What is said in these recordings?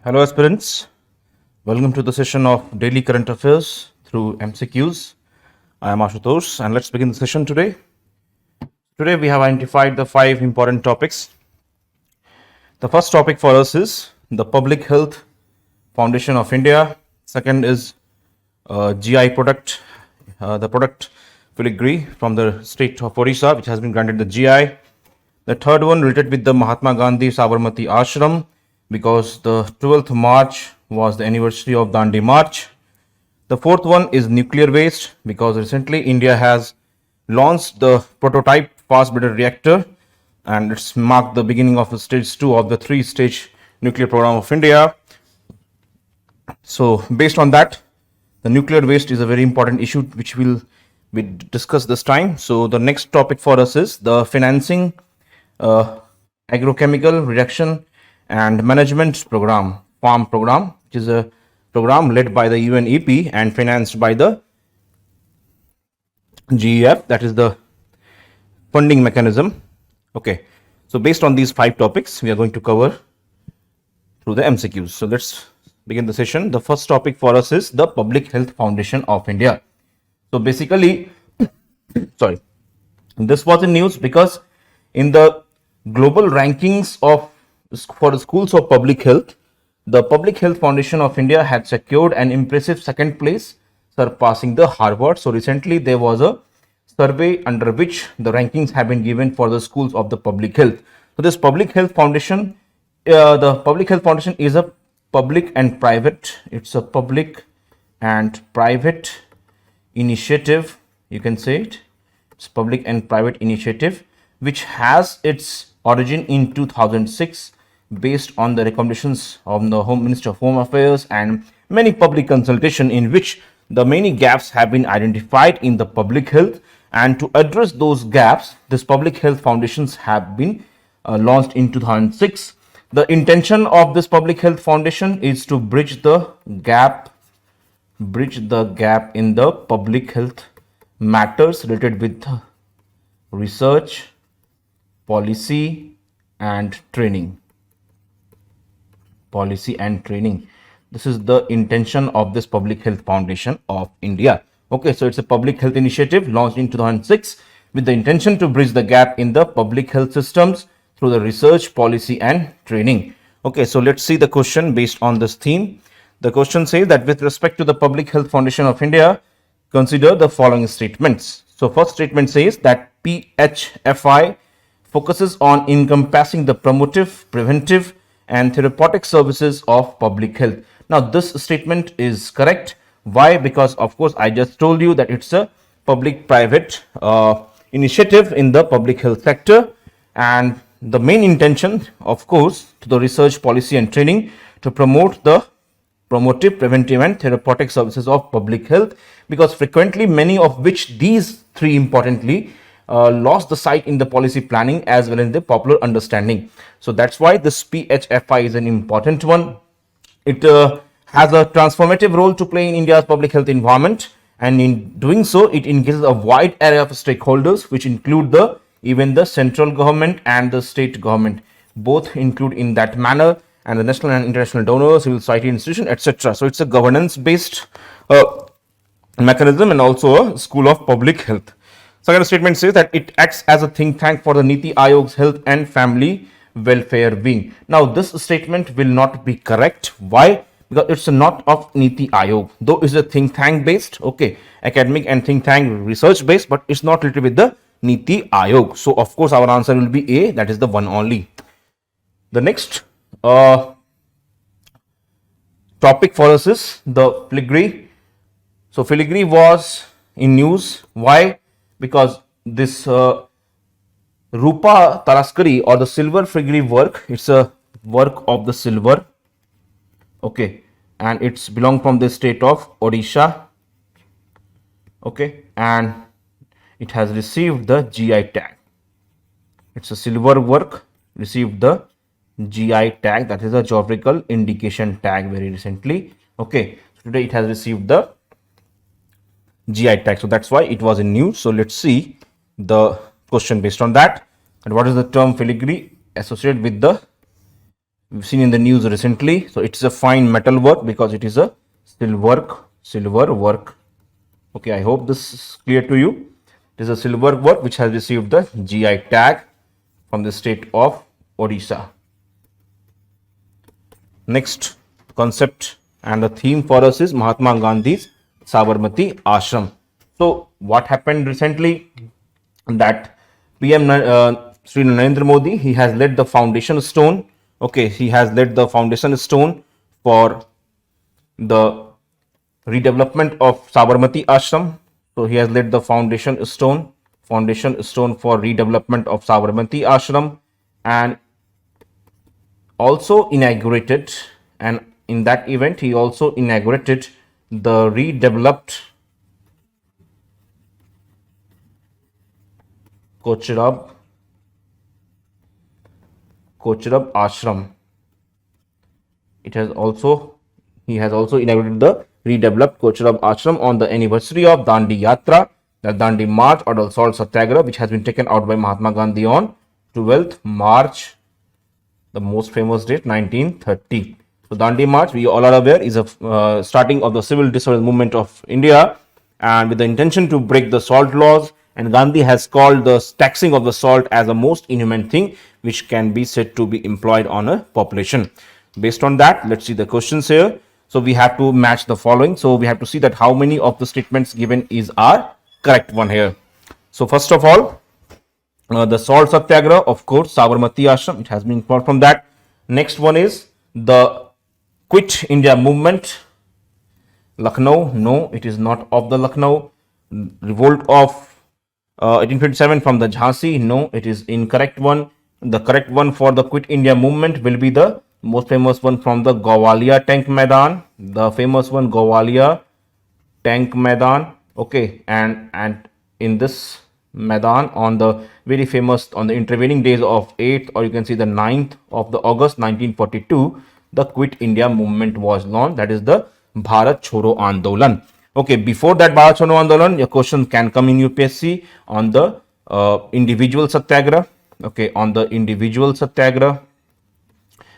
Hello aspirants, welcome to the session of Daily Current Affairs through MCQs. I am Ashutosh and let's begin the session today. Today we have identified the 5 important topics. The first topic for us is the Public Health Foundation of India. Second is GI product, the product filigree from the state of Odisha, which has been granted the GI. The third one related with the Mahatma Gandhi Sabarmati Ashram, because the 12th March was the anniversary of Dandi March. The fourth one is nuclear waste, because recently India has launched the prototype fast breeder reactor and it's marked the beginning of the stage 2 of the 3-stage nuclear program of India. So based on that, the nuclear waste is a very important issue which will be discussed this time. So the next topic for us is the financing agrochemical reduction and management program, farm program, which is a program led by the UNEP and financed by the GEF, that is the funding mechanism. Okay, so based on these 5 topics, we are going to cover through the MCQs. So let's begin the session. The first topic for us is the Public Health Foundation of India. So basically, this was in news because in the global rankings for the schools of public health, the Public Health Foundation of India had secured an impressive second place, surpassing the Harvard. So recently there was a survey under which the rankings have been given for the schools of the public health. So this Public Health Foundation, the Public Health Foundation is a public and private, it's a public and private initiative, you can say it's public and private initiative, which has its origin in 2006 based on the recommendations of the Home Minister of Home Affairs and many public consultation in which the many gaps have been identified in the public health, and to address those gaps, this Public Health Foundations have been launched in 2006. The intention of this Public Health Foundation is to bridge the gap in the public health matters related with research, policy and training. This is the intention of this Public Health Foundation of India. Okay, so it's a public health initiative launched in 2006 with the intention to bridge the gap in the public health systems through the research, policy and training. Okay, so let's see the question based on this theme. The question says that with respect to the Public Health Foundation of India, consider the following statements. So first statement says that PHFI focuses on encompassing the promotive, preventive and therapeutic services of public health. Now this statement is correct. Why? Because of course I just told you that it's a public-private initiative in the public health sector, and the main intention, of course, to the research, policy and training to promote the promotive, preventive and therapeutic services of public health, because frequently many of which these 3 importantly lost the sight in the policy planning as well as in the popular understanding. So that's why this PHFI is an important one. It has a transformative role to play in India's public health environment, and in doing so it engages a wide array of stakeholders which include even the central government and the state government, both include in that manner, and the national and international donors, civil society institution, etc. So it's a governance based mechanism and also a school of public health. Second statement says that it acts as a think tank for the Niti Aayog's health and family welfare wing. Now this statement will not be correct. Why? Because it's not of Niti Aayog, though it's a think tank based, okay, academic and think tank research based, but it's not related with the Niti Aayog. So of course our answer will be A, that is the one only. The next topic for us is the filigree. So filigree was in news. Why? Because this Rupa Taraskari or the silver filigree work, it's a work of the silver, okay, and it's belong from the state of Odisha, okay, and it has received the GI tag. It's a silver work, received the GI tag, that is a geographical indication tag, very recently. Okay, so today it has received the GI tag, so that's why it was in news. So let's see the question based on that. And what is the term filigree associated with the we've seen in the news recently. So it's a fine metal work because it is a silver work. Okay, I hope this is clear to you. It is a silver work which has received the GI tag from the state of Odisha. Next concept and the theme for us is Mahatma Gandhi's Sabarmati Ashram. So what happened recently, that PM Sri Narendra Modi, he has laid the foundation stone. Okay, he has laid the foundation stone for the redevelopment of Sabarmati Ashram. So he has laid the foundation stone for redevelopment of Sabarmati Ashram, and also inaugurated, and in that event he also inaugurated the redeveloped Kochrab Ashram. He has also inaugurated the redeveloped Kochrab Ashram on the anniversary of Dandi Yatra, the Dandi March or the Salt Satyagraha, which has been taken out by Mahatma Gandhi on 12th March, the most famous date, 1930. So Dandi March, we all are aware, is a starting of the civil disobedience movement of India, and with the intention to break the salt laws. And Gandhi has called the taxing of the salt as a most inhumane thing which can be said to be employed on a population. Based on that, let's see the questions here. So we have to match the following. So we have to see that how many of the statements given is our correct one here. So first of all, the salt satyagraha, of course, Sabarmati Ashram, it has been informed from that. Next one is the Quit India movement, Lucknow. No, it is not of the Lucknow. Revolt of 1857 from the Jhansi. No, it is incorrect one. The correct one for the Quit India movement will be the most famous one from the Gowalia Tank Maidan. The famous one, Gowalia Tank Maidan. Okay, and in this Maidan, on the very famous, on the intervening days of 8th, or you can see the 9th of the August 1942, the Quit India movement was launched. That is the Bharat Chhoro Andolan. Okay, before that Bharat Chhoro Andolan, your question can come in UPSC on the individual satyagraha. Okay, on the individual satyagraha,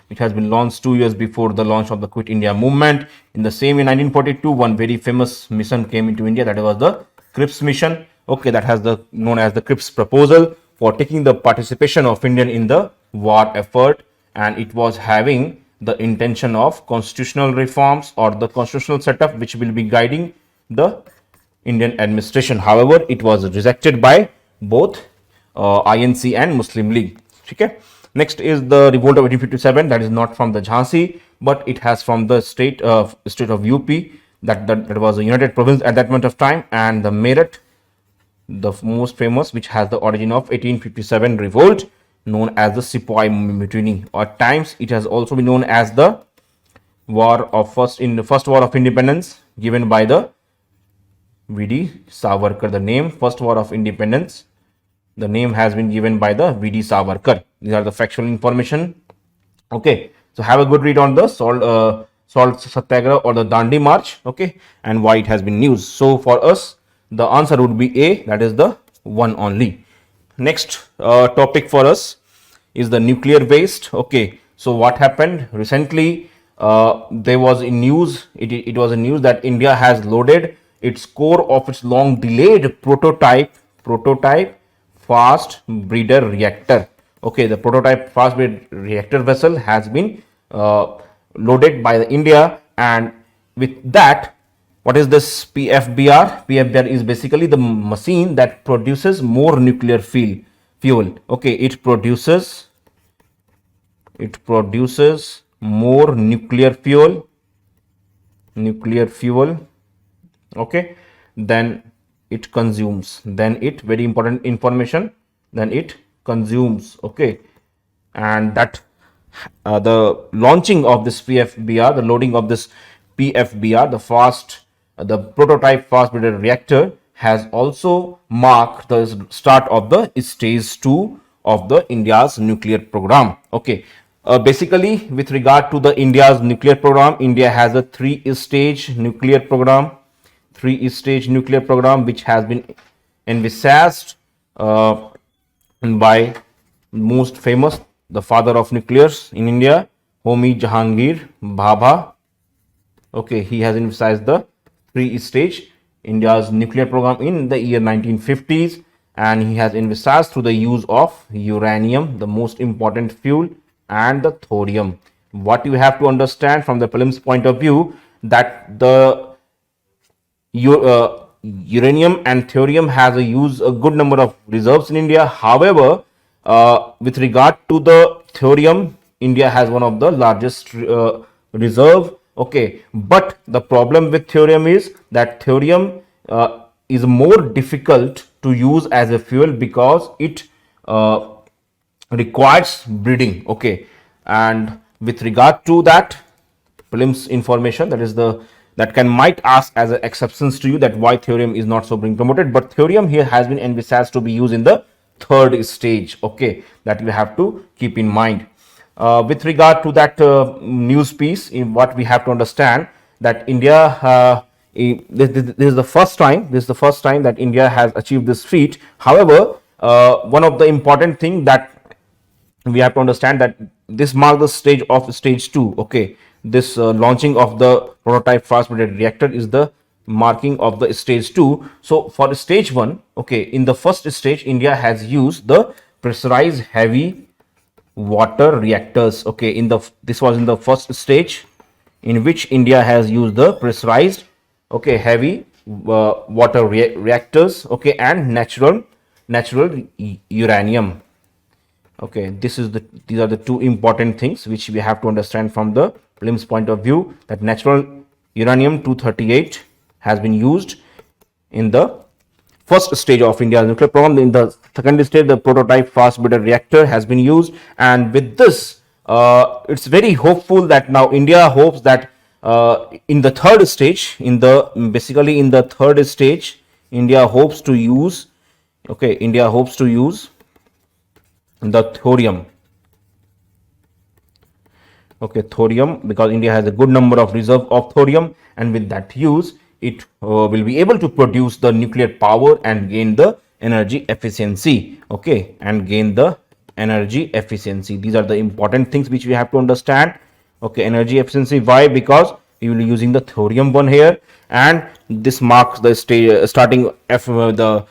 which has been launched 2 years before the launch of the Quit India movement. In the same year 1942, one very famous mission came into India, that was the Cripps mission. Okay, that has the known as the Cripps proposal for taking the participation of India in the war effort, and it was having the intention of constitutional reforms or the constitutional setup which will be guiding the Indian administration. However, it was rejected by both INC and Muslim League. Okay. Next is the revolt of 1857. That is not from the Jhansi, but it has from the state of UP. That was a united province at that moment of time, and the Meerut, the most famous, which has the origin of 1857 revolt, known as the Sepoy Mutiny, or at times it has also been known as the first war of independence given by the V.D. Savarkar. The name First War of Independence, the name has been given by the V.D. Savarkar. These are the factual information. Okay, so have a good read on the salt satyagraha or the Dandi March. Okay, and why it has been used. So for us, the answer would be A, that is the one only. Next topic for us is the nuclear waste. Okay, so what happened recently? There was in news. It was a news that India has loaded its core of its long delayed prototype fast breeder reactor. Okay, the prototype fast breeder reactor vessel has been loaded by the India, and with that, what is this PFBR? PFBR is basically the machine that produces more nuclear fuel. Okay, it produces more nuclear fuel. Okay, then it consumes. Very important information. Then it consumes. Okay, and that the launching of this PFBR, the loading of this PFBR, the prototype fast breeder reactor, has also marked the start of the stage 2 of the India's nuclear program. Okay, basically with regard to the India's nuclear program, India has a three-stage nuclear program, which has been envisaged by most famous, the father of nuclears in India, Homi Jahangir Bhabha. Okay, he has emphasized the three-stage India's nuclear program in the year 1950s, and he has emphasized through the use of uranium, the most important fuel, and the thorium. What you have to understand from the prelims point of view, that the uranium and thorium has a good number of reserves in India. However, with regard to the thorium, India has one of the largest reserve. Okay, but the problem with thorium is that thorium is more difficult to use as a fuel because it requires breeding. Okay, and with regard to that prelims information, that is the that can might ask as a exceptions to you that why thorium is not so being promoted, but thorium here has been envisaged to be used in the third stage. Okay, that you have to keep in mind. With regard to that news piece, in what we have to understand that India this is the first time that India has achieved this feat. However, one of the important thing that we have to understand that this marks the stage of stage 2. Okay, this launching of the prototype fast breeder reactor is the marking of the stage 2. So for stage 1, okay, in the first stage India has used the pressurized heavy water reactors. Okay, in the this was in the first stage in which India has used the pressurized, okay, heavy water reactors, okay, and natural uranium. Okay, these are the two important things which we have to understand from the prelims point of view, that natural uranium 238 has been used in the first stage of India's nuclear program. In the second stage, the prototype fast breeder reactor has been used, and with this it's very hopeful that now India hopes that in the third stage, in the third stage, India hopes to use, okay, India hopes to use the thorium. Okay, thorium, because India has a good number of reserve of thorium, and with that use it will be able to produce the nuclear power and gain the energy efficiency. Okay, and gain the energy efficiency. These are the important things which we have to understand. Okay, energy efficiency. Why? Because we will be using the thorium one here, and this marks the stage starting the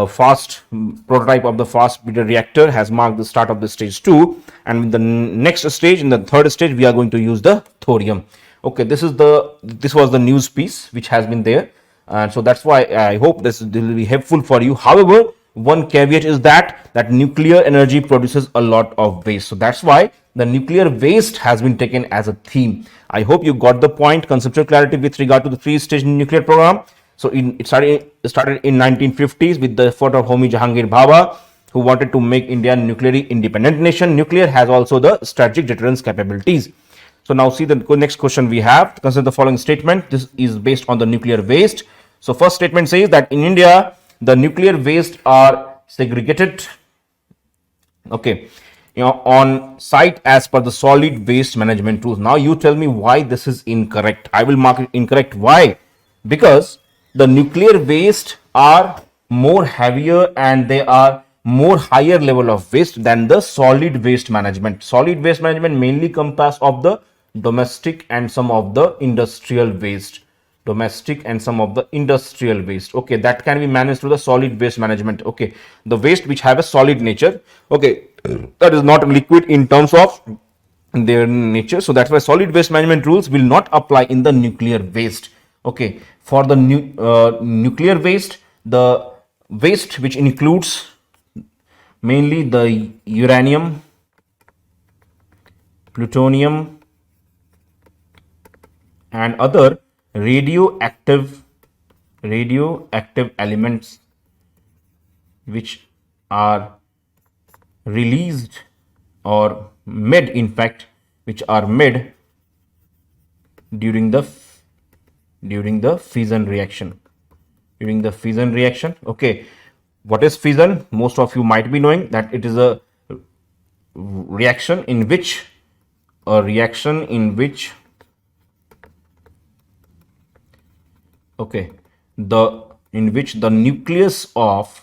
fast prototype of the fast breeder reactor has marked the start of the stage 2, and in the next stage, in the third stage, we are going to use the thorium. Okay, this was the news piece which has been there, and so that's why I hope this will be helpful for you. However, one caveat is that nuclear energy produces a lot of waste, so that's why the nuclear waste has been taken as a theme. I hope you got the point, conceptual clarity with regard to the three-stage nuclear program. So it started in 1950s with the effort of Homi Jahangir Bhabha, who wanted to make India a nuclearly independent nation. Nuclear has also the strategic deterrence capabilities. So now see the next question we have. Consider the following statement. This is based on the nuclear waste. So first statement says that in India, the nuclear waste are segregated, okay, on site as per the solid waste management rules. Now you tell me why this is incorrect. I will mark it incorrect. Why? Because the nuclear waste are more heavier and they are more higher level of waste than the solid waste management. Solid waste management mainly compass of the domestic and some of the industrial waste. Okay, that can be managed through the solid waste management. Okay, the waste which have a solid nature, okay, that is not liquid in terms of their nature. So that's why solid waste management rules will not apply in the nuclear waste. Okay, for the nuclear waste, the waste which includes mainly the uranium, plutonium, and other radioactive elements which are released or made, in fact, which are made during the fission reaction. Okay, what is fission? Most of you might be knowing that it is a reaction in which okay, the nucleus of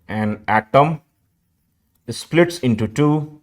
an atom splits into two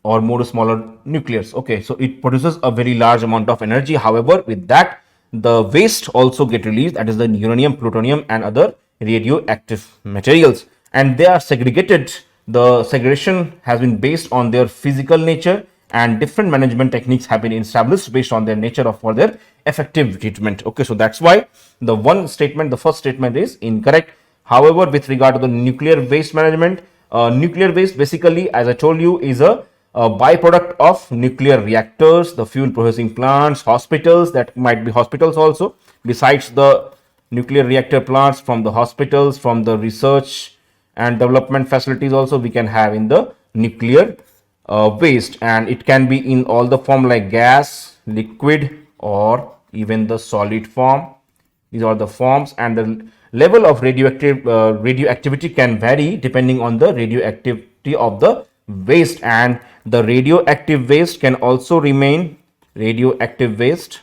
or more smaller nucleus. Okay, so it produces a very large amount of energy. However, with that, the waste also get released, that is the uranium, plutonium and other radioactive materials, and they are segregated. The segregation has been based on their physical nature, and different management techniques have been established based on their nature of for their effective treatment. Okay, so that's why the first statement is incorrect. However, with regard to the nuclear waste management, nuclear waste basically, as I told you, is a byproduct of nuclear reactors, the fuel processing plants, hospitals, that might be hospitals also, besides the nuclear reactor plants, from the hospitals, from the research and development facilities also we can have in the nuclear waste, and it can be in all the form like gas, liquid or even the solid form. These are the forms, and the level of radioactivity can vary depending on the radioactivity of the waste, and the radioactive waste can also remain radioactive waste,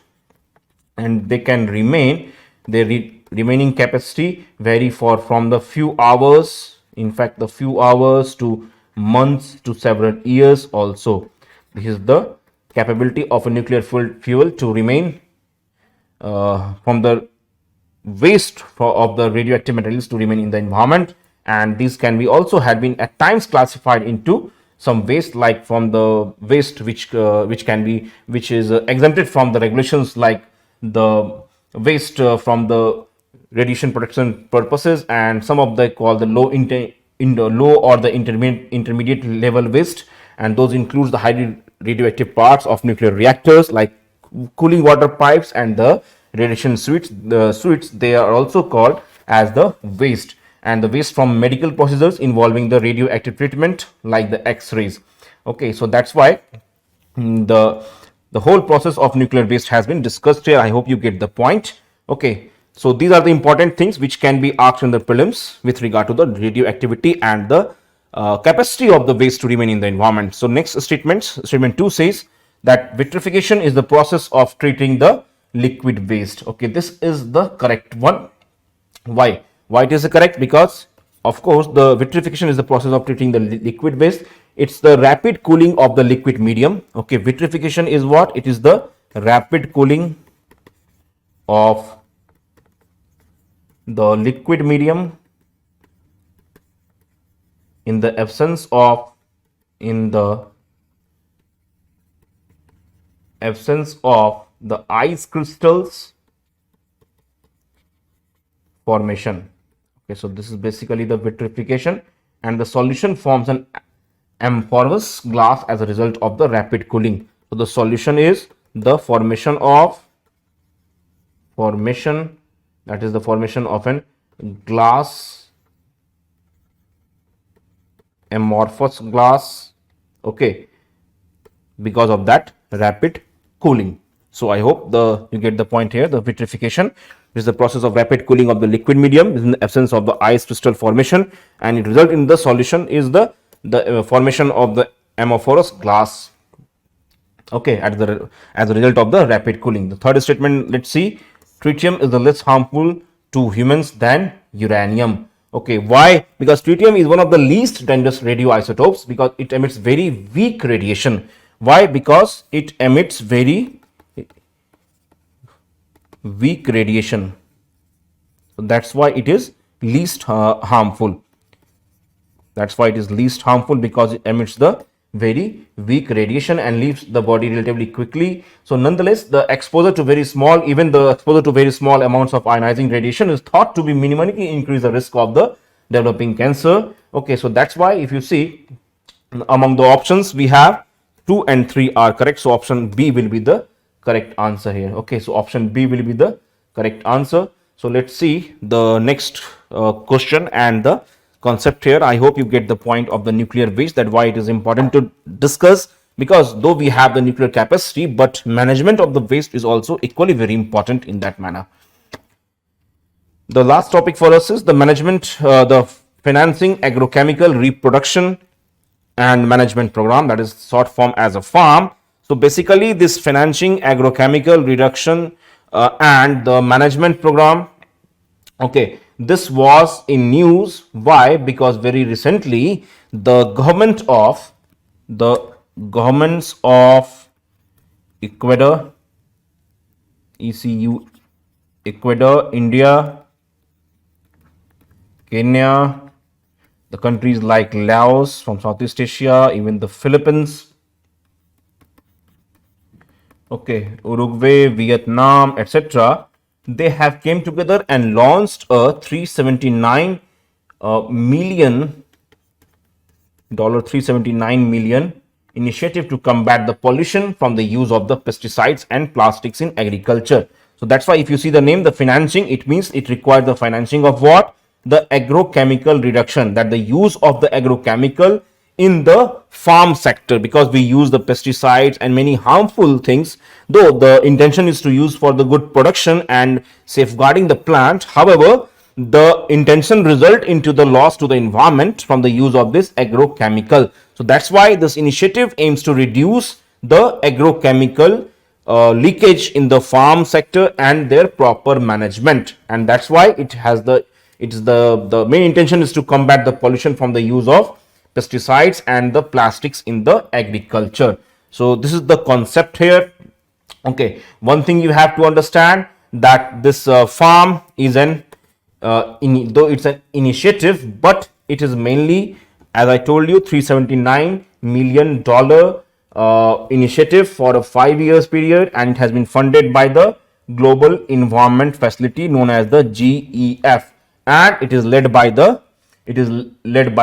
and they can remain their remaining capacity vary for from the few hours, in fact the few hours, to months to several years also. This is the capability of a nuclear fuel to remain from the waste of the radioactive materials to remain in the environment, and these can be also had been at times classified into some waste, like from the waste which is exempted from the regulations, like the waste from the radiation protection purposes, and some of the called the low or the intermediate level waste, and those includes the highly radioactive parts of nuclear reactors like cooling water pipes and the radiation suites. The suites, they are also called as the waste, and the waste from medical procedures involving the radioactive treatment like the x-rays. Okay, so that's why the whole process of nuclear waste has been discussed here. I hope you get the point. Okay, so these are the important things which can be asked in the prelims with regard to the radioactivity and the capacity of the waste to remain in the environment. So next statement 2 says that vitrification is the process of treating the liquid waste. Okay, this is the correct one. Why it is correct? Because of course the vitrification is the process of treating the liquid waste. It's the rapid cooling of the liquid medium. Okay, vitrification is what? It is the rapid cooling of the liquid medium in the absence of the ice crystals formation. Okay, so this is basically the vitrification, and the solution forms an amorphous glass as a result of the rapid cooling. So the solution is the formation of an glass, amorphous glass. Okay, because of that rapid cooling. So I hope you get the point here. The vitrification is the process of rapid cooling of the liquid medium in the absence of the ice crystal formation, and it result in the solution is the formation of the amorphous glass. Okay, as a result of the rapid cooling. The third statement, let's see. Tritium is the less harmful to humans than uranium. Okay, why? Because tritium is one of the least dangerous radioisotopes because it emits very weak radiation. Why? Because it emits very weak radiation. So that's why it is least harmful. That's why it is least harmful, because it emits the very weak radiation and leaves the body relatively quickly. So nonetheless, the exposure to very small amounts of ionizing radiation is thought to be minimally increase the risk of the developing cancer. Okay, so that's why if you see among the options we have 2 and 3 are correct. So option B will be the correct answer here. Okay, so option B will be the correct answer. So let's see the next question and the concept here. I hope you get the point of the nuclear waste, that why it is important to discuss, because though we have the nuclear capacity, but management of the waste is also equally very important in that manner. The last topic for us is the management, the financing agrochemical reproduction and management program, that is short form as a farm. So basically this financing agrochemical reduction and the management program, okay, this was in news. Why? Because very recently the government of governments of Ecuador, ECU, Ecuador, India, Kenya, the countries like Laos from Southeast Asia, even the Philippines, okay, Uruguay, Vietnam, etc. They have came together and launched a 379 million $379 million initiative to combat the pollution from the use of the pesticides and plastics in agriculture. So that's why if you see the name, the financing, it means it requires the financing of what? The agrochemical reduction, that the use of the agrochemical in the farm sector, because we use the pesticides and many harmful things, though the intention is to use for the good production and safeguarding the plant. However, the intention result into the loss to the environment from the use of this agrochemical. So that's why this initiative aims to reduce the agrochemical leakage in the farm sector and their proper management. And that's why the main intention is to combat the pollution from the use of pesticides and the plastics in the agriculture. So this is the concept here. Okay, one thing you have to understand, that this farm is an though it's an initiative, but it is mainly, as I told you, $379 million initiative for a 5 years period, and it has been funded by the Global Environment Facility known as the GEF, and it is led by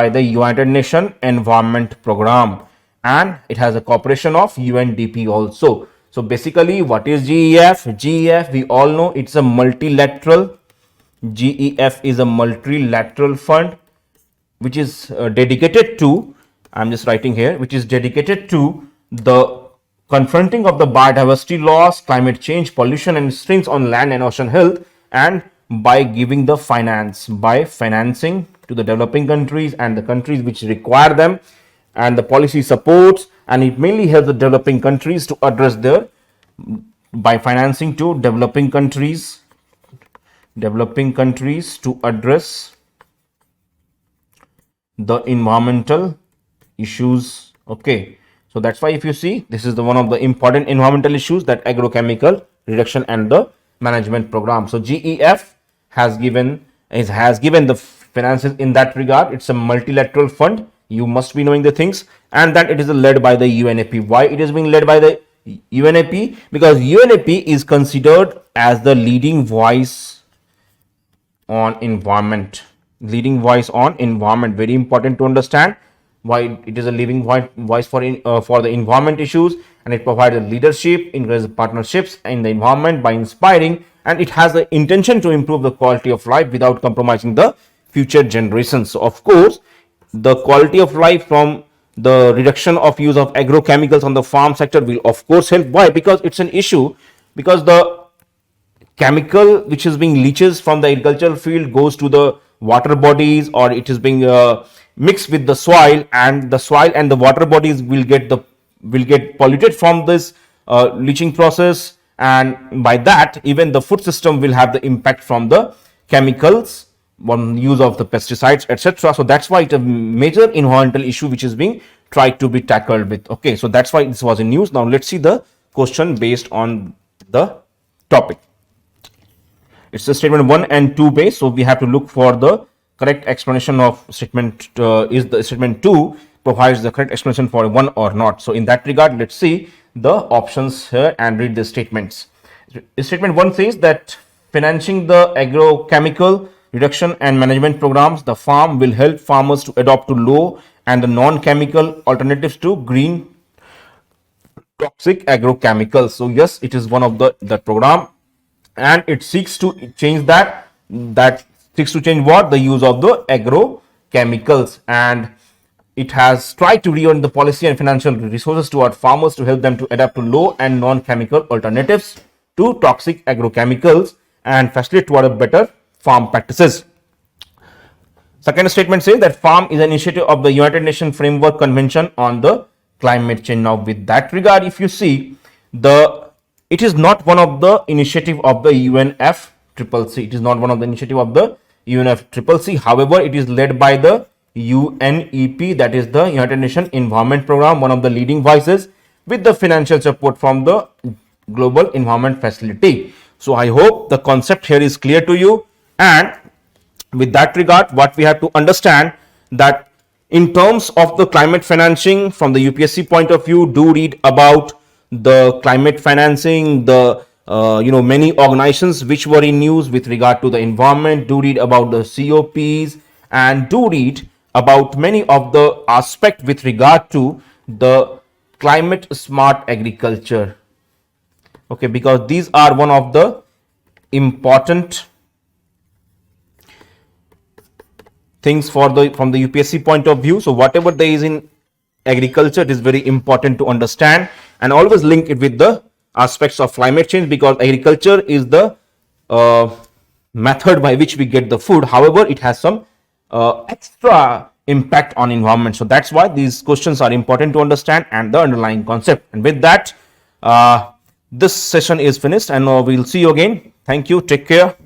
the United Nations Environment Program, and it has a cooperation of UNDP also. So basically, what is GEF? GEF, we all know, it's a multilateral. GEF is a multilateral fund which is dedicated to, I'm just writing here, which is dedicated to the confronting of the biodiversity loss, climate change, pollution and strains on land and ocean health, and by giving the financing to the developing countries and the countries which require them, and the policy supports, and it mainly helps the developing countries to address their, by financing to developing countries to address the environmental issues. Okay, so that's why if you see, this is the one of the important environmental issues, that agrochemical reduction and the management program. So GEF has given the finances in that regard. It's a multilateral fund, you must be knowing the things, and that it is led by the UNEP. Why it is being led by the UNEP? Because UNEP is considered as the leading voice on environment. Very important to understand why it is a leading voice for the environment issues, and it provides leadership, encourages partnerships in the environment by inspiring, and it has the intention to improve the quality of life without compromising the future generations. So of course, the quality of life from the reduction of use of agrochemicals on the farm sector will of course help. Why? Because it's an issue, because the chemical which is being leaches from the agricultural field goes to the water bodies, or it is being mixed with the soil, and the water bodies will get polluted from this leaching process, and by that even the food system will have the impact from the chemicals, one use of the pesticides, etc. So that's why it's a major environmental issue which is being tried to be tackled with. Okay, so that's why this was in news. Now let's see the question based on the topic. It's the statement 1 and 2 base, so we have to look for the correct explanation of statement. Is the statement 2 provides the correct explanation for 1 or not? So in that regard, let's see the options here and read the statements. Statement 1 says that financing the agrochemical reduction and management programs, the farm will help farmers to adopt to low and the non-chemical alternatives to green toxic agrochemicals. So yes, it is one of the program, and it seeks to change that seeks to change what? The use of the agrochemicals, and it has tried to reorient the policy and financial resources toward farmers to help them to adapt to low and non-chemical alternatives to toxic agrochemicals and facilitate toward a better farm practices. Second statement says that farm is an initiative of the United Nations Framework Convention on the Climate Change. Now with that regard, if you see, it is not one of the initiative of the UNFCCC. It is not one of the initiative of the UNFCCC. However, it is led by the UNEP, that is the United Nations Environment Program, one of the leading voices, with the financial support from the Global Environment Facility. So I hope the concept here is clear to you, and with that regard, what we have to understand that in terms of the climate financing from the UPSC point of view, do read about the climate financing, the many organizations which were in news with regard to the environment. Do read about the COPs, and do read about many of the aspect with regard to the climate smart agriculture. Okay, because these are one of the important things for the from the UPSC point of view. So whatever there is in agriculture, it is very important to understand, and always link it with the aspects of climate change, because agriculture is the method by which we get the food. However, it has some extra impact on environment. So that's why these questions are important to understand and the underlying concept. And with that, this session is finished, and we'll see you again. Thank you. Take care.